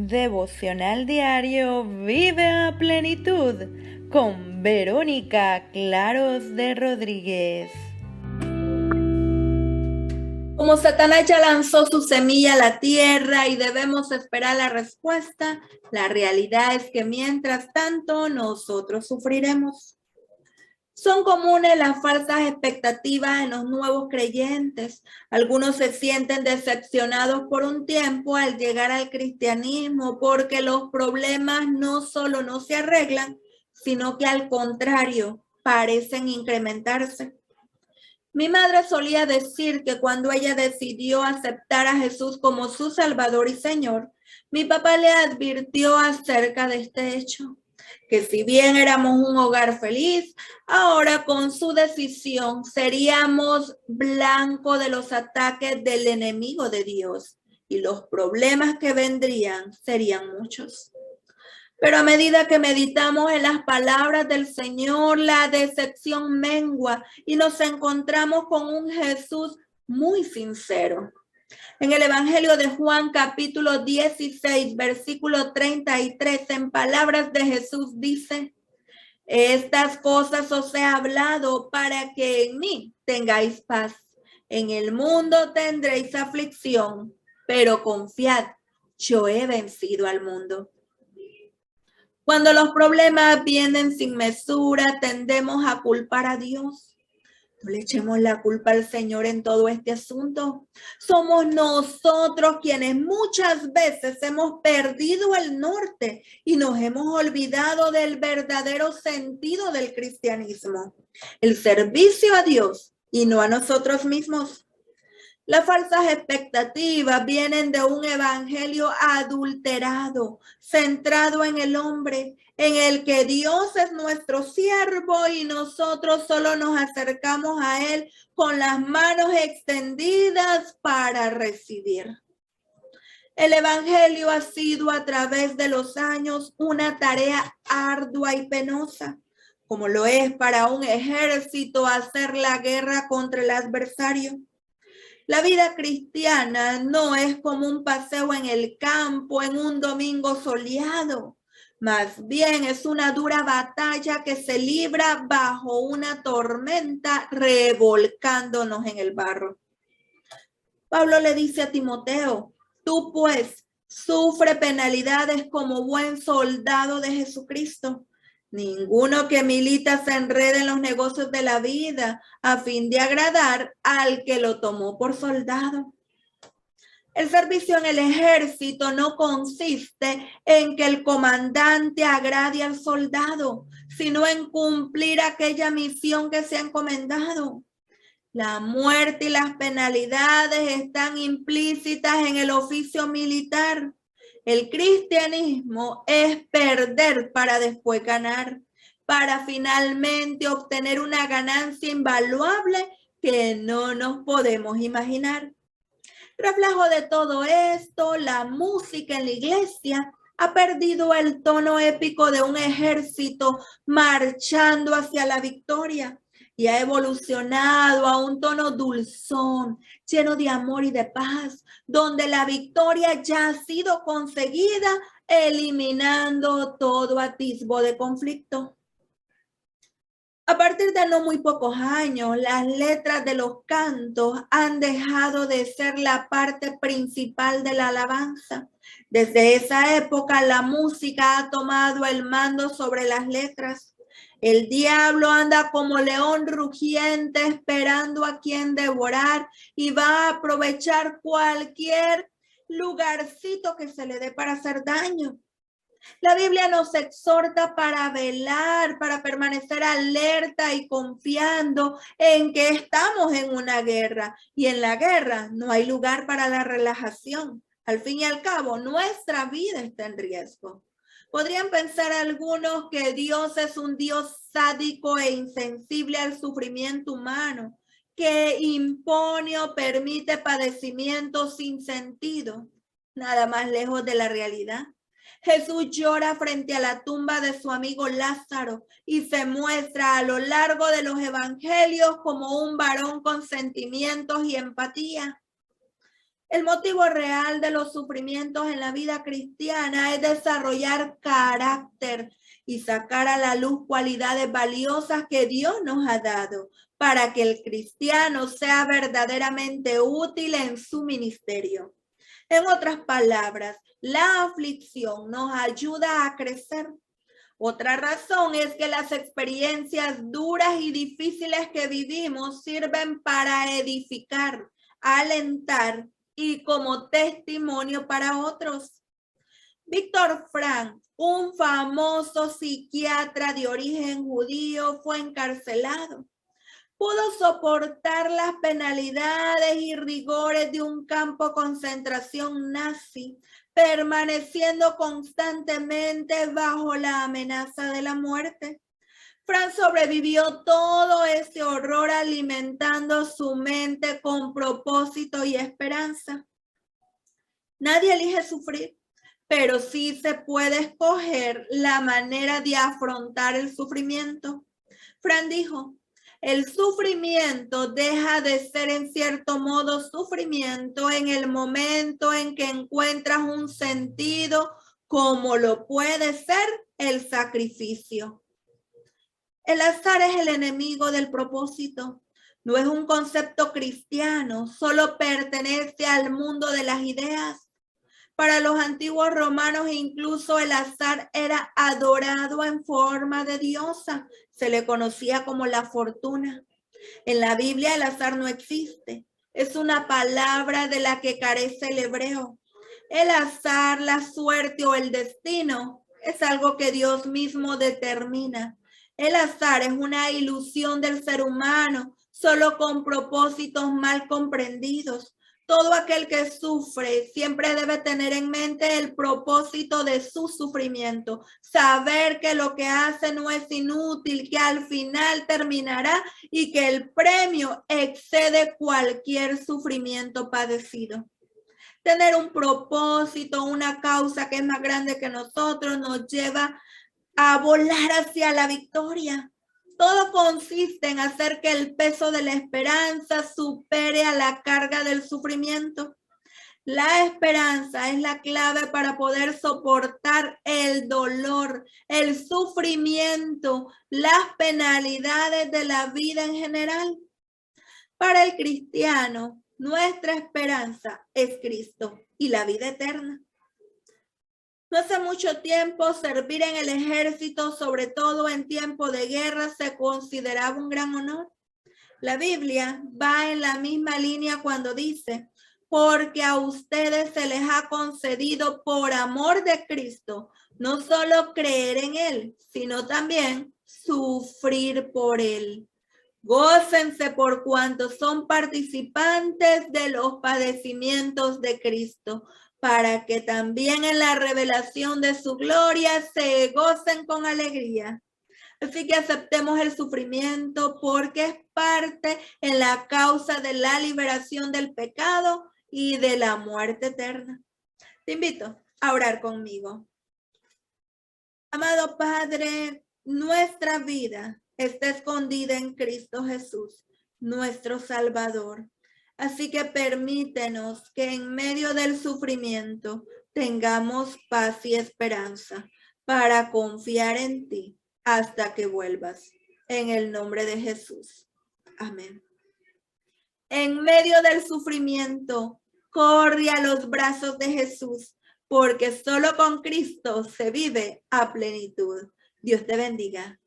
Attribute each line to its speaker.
Speaker 1: Devocional diario Vive a Plenitud con Verónica Claros de Rodríguez.
Speaker 2: Como Satanás ya lanzó su semilla a la tierra y debemos esperar la respuesta, la realidad es que mientras tanto nosotros sufriremos. Son comunes las falsas expectativas en los nuevos creyentes. Algunos se sienten decepcionados por un tiempo al llegar al cristianismo porque los problemas no solo no se arreglan, sino que al contrario, parecen incrementarse. Mi madre solía decir que cuando ella decidió aceptar a Jesús como su Salvador y Señor, mi papá le advirtió acerca de este hecho, que si bien éramos un hogar feliz, ahora con su decisión seríamos blanco de los ataques del enemigo de Dios y los problemas que vendrían serían muchos. Pero a medida que meditamos en las palabras del Señor, la decepción mengua y nos encontramos con un Jesús muy sincero. En el Evangelio de Juan, capítulo 16, versículo 33, en palabras de Jesús dice: estas cosas os he hablado para que en mí tengáis paz. En el mundo tendréis aflicción, pero confiad, yo he vencido al mundo. Cuando los problemas vienen sin mesura, tendemos a culpar a Dios. No le echemos la culpa al Señor en todo este asunto. Somos nosotros quienes muchas veces hemos perdido el norte y nos hemos olvidado del verdadero sentido del cristianismo, el servicio a Dios y no a nosotros mismos. Las falsas expectativas vienen de un evangelio adulterado, centrado en el hombre, en el que Dios es nuestro siervo y nosotros solo nos acercamos a Él con las manos extendidas para recibir. El evangelio ha sido a través de los años una tarea ardua y penosa, como lo es para un ejército hacer la guerra contra el adversario. La vida cristiana no es como un paseo en el campo en un domingo soleado. Más bien es una dura batalla que se libra bajo una tormenta, revolcándonos en el barro. Pablo le dice a Timoteo: tú pues sufre penalidades como buen soldado de Jesucristo. Ninguno que milita se enrede en los negocios de la vida a fin de agradar al que lo tomó por soldado. El servicio en el ejército no consiste en que el comandante agrade al soldado, sino en cumplir aquella misión que se ha encomendado. La muerte y las penalidades están implícitas en el oficio militar. El cristianismo es perder para después ganar, para finalmente obtener una ganancia invaluable que no nos podemos imaginar. Reflejo de todo esto, la música en la iglesia ha perdido el tono épico de un ejército marchando hacia la victoria y ha evolucionado a un tono dulzón, lleno de amor y de paz, donde la victoria ya ha sido conseguida, eliminando todo atisbo de conflicto. A partir de no muy pocos años, las letras de los cantos han dejado de ser la parte principal de la alabanza. Desde esa época, la música ha tomado el mando sobre las letras. El diablo anda como león rugiente esperando a quien devorar y va a aprovechar cualquier lugarcito que se le dé para hacer daño. La Biblia nos exhorta para velar, para permanecer alerta y confiando en que estamos en una guerra. Y en la guerra no hay lugar para la relajación. Al fin y al cabo, nuestra vida está en riesgo. Podrían pensar algunos que Dios es un Dios sádico e insensible al sufrimiento humano, que impone o permite padecimientos sin sentido. Nada más lejos de la realidad. Jesús llora frente a la tumba de su amigo Lázaro y se muestra a lo largo de los evangelios como un varón con sentimientos y empatía. El motivo real de los sufrimientos en la vida cristiana es desarrollar carácter y sacar a la luz cualidades valiosas que Dios nos ha dado para que el cristiano sea verdaderamente útil en su ministerio. En otras palabras, la aflicción nos ayuda a crecer. Otra razón es que las experiencias duras y difíciles que vivimos sirven para edificar, alentar y como testimonio para otros. Víctor Frank, un famoso psiquiatra de origen judío, fue encarcelado. Pudo soportar las penalidades y rigores de un campo de concentración nazi, permaneciendo constantemente bajo la amenaza de la muerte. Frank sobrevivió todo ese horror alimentando su mente con propósito y esperanza. Nadie elige sufrir, pero sí se puede escoger la manera de afrontar el sufrimiento. Frank dijo: el sufrimiento deja de ser en cierto modo sufrimiento en el momento en que encuentras un sentido como lo puede ser el sacrificio. El azar es el enemigo del propósito. No es un concepto cristiano, solo pertenece al mundo de las ideas. Para los antiguos romanos incluso el azar era adorado en forma de diosa. Se le conocía como la fortuna. En la Biblia el azar no existe. Es una palabra de la que carece el hebreo. El azar, la suerte o el destino es algo que Dios mismo determina. El azar es una ilusión del ser humano, solo con propósitos mal comprendidos. Todo aquel que sufre siempre debe tener en mente el propósito de su sufrimiento, saber que lo que hace no es inútil, que al final terminará y que el premio excede cualquier sufrimiento padecido. Tener un propósito, una causa que es más grande que nosotros, nos lleva a volar hacia la victoria. Todo consiste en hacer que el peso de la esperanza supere a la carga del sufrimiento. La esperanza es la clave para poder soportar el dolor, el sufrimiento, las penalidades de la vida en general. Para el cristiano, nuestra esperanza es Cristo y la vida eterna. No hace mucho tiempo, servir en el ejército, sobre todo en tiempo de guerra, se consideraba un gran honor. La Biblia va en la misma línea cuando dice: porque a ustedes se les ha concedido por amor de Cristo, no solo creer en Él, sino también sufrir por Él. Gócense por cuanto son participantes de los padecimientos de Cristo, para que también en la revelación de su gloria se gocen con alegría. Así que aceptemos el sufrimiento porque es parte en la causa de la liberación del pecado y de la muerte eterna. Te invito a orar conmigo. Amado Padre, nuestra vida está escondida en Cristo Jesús, nuestro Salvador. Así que permítenos que en medio del sufrimiento tengamos paz y esperanza para confiar en ti hasta que vuelvas. En el nombre de Jesús. Amén. En medio del sufrimiento, corre a los brazos de Jesús, porque solo con Cristo se vive a plenitud. Dios te bendiga.